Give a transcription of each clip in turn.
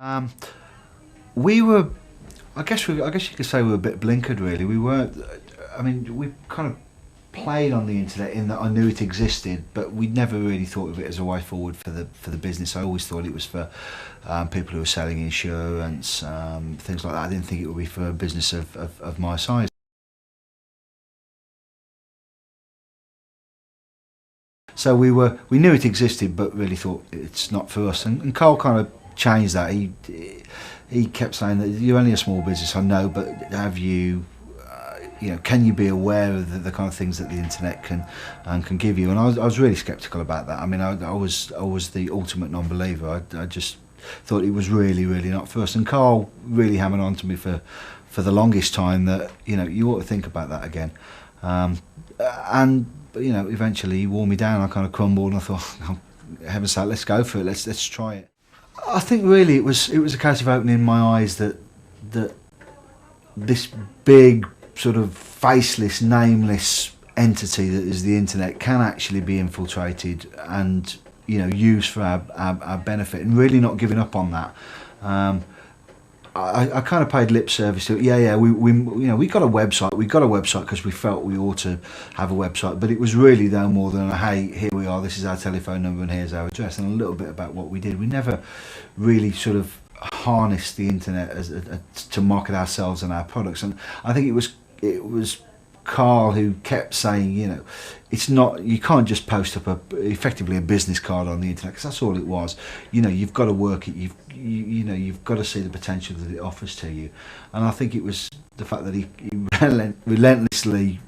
Um, we were, I guess you could say we were a bit blinkered really. We weren't, I mean, we kind of played on the internet in that I knew it existed, but we never really thought of it as a way forward for the business. I always thought it was for people who were selling insurance, things like that. I didn't think it would be for a business of my size. So we knew it existed, but really thought it's not for us. And Carl kind of changed that. He kept saying that you're only a small business, I know, but have you, can you be aware of the kind of things that the internet can give you? And I was really sceptical about that. I mean, I was the ultimate non-believer. I just thought it was really, really not for us. And Carl really hammered on to me for the longest time that you ought to think about that again. And eventually he wore me down. I kind of crumbled, and I thought, oh, heaven's sake, let's go for it. Let's try it. I think really it was a case of opening my eyes that this big sort of faceless, nameless entity that is the internet can actually be infiltrated and used for our benefit, and really not giving up on that. I kind of paid lip service to it. Yeah. We got a website. We got a website because we felt we ought to have a website, but it was really no more than hey, here we are. This is our telephone number and here's our address, and a little bit about what we did. We never really sort of harnessed the internet to market ourselves and our products. And I think it was Carl who kept saying, it's not, you can't just post up effectively a business card on the internet, because that's all it was. You've got to work it. You've got to see the potential that it offers to you. And I think it was the fact that he relentlessly,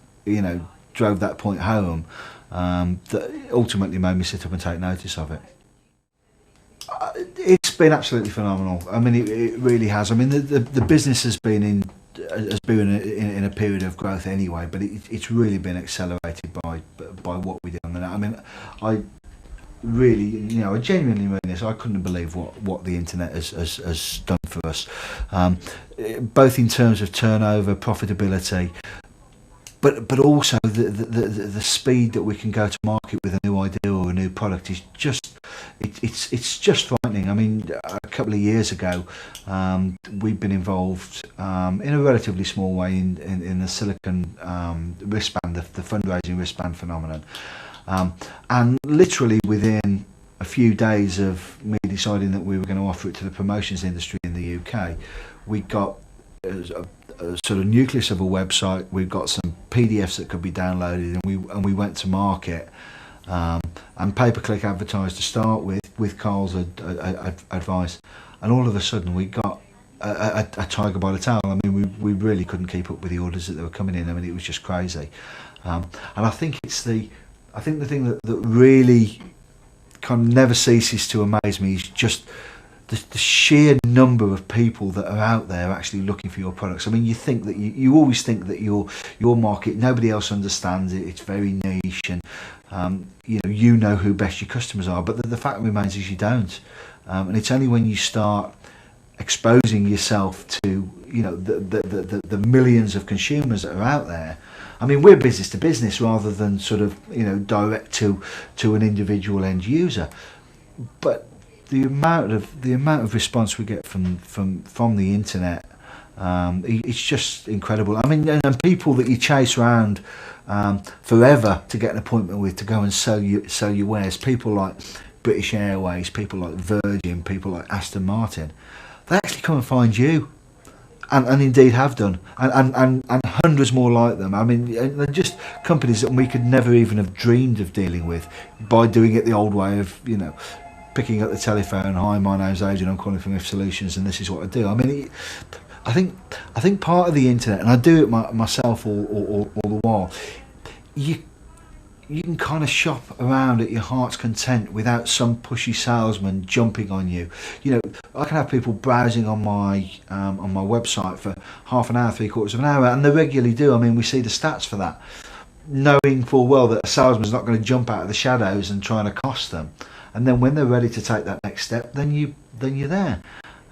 drove that point home, that ultimately made me sit up and take notice of it. It's been absolutely phenomenal. I mean, it really has. I mean, the business has been in a period of growth anyway, but it's really been accelerated by what we did on the net. I mean, I really, I genuinely mean this. I couldn't believe what the internet has done for us, both in terms of turnover, profitability, but also the speed that we can go to market with a new idea or a new product is just it's just frightening. I mean, a couple of years ago, we've been involved in a relatively small way in the silicon wristband, the fundraising wristband phenomenon, and literally within a few days of me deciding that we were going to offer it to the promotions industry in the UK, we got a sort of nucleus of a website. We've got some PDFs that could be downloaded, and we went to market, and pay-per-click advertised to start with Carl's advice, and all of a sudden we got a tiger by the tail. I mean, we really couldn't keep up with the orders that were coming in. I mean, it was just crazy, and I think the thing that really kind of never ceases to amaze me is just the sheer number of people that are out there actually looking for your products. I mean, you think that you always think that your market, nobody else understands it. It's very niche, and you know who best your customers are. But the fact remains is you don't, and it's only when you start exposing yourself to the millions of consumers that are out there. I mean, we're business to business rather than sort of direct to an individual end user, but the amount of response we get from the internet, it's just incredible. I mean, and people that you chase around forever to get an appointment with to go and sell you wares, people like British Airways, people like Virgin, people like Aston Martin, they actually come and find you, and indeed have done, and hundreds more like them. I mean, they're just companies that we could never even have dreamed of dealing with by doing it the old way of picking up the telephone. Hi, my name's Adrian. I'm calling from If Solutions, and this is what I do. I mean, I think part of the internet, and I do it myself all the while. You can kind of shop around at your heart's content without some pushy salesman jumping on you. I can have people browsing on my website for half an hour, 3/4 of an hour, and they regularly do. I mean, we see the stats for that, knowing full well that a salesman's not going to jump out of the shadows and try and accost them. And then when they're ready to take that next step, then you're there.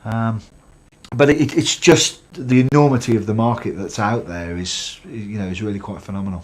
But it's just the enormity of the market that's out there is really quite phenomenal.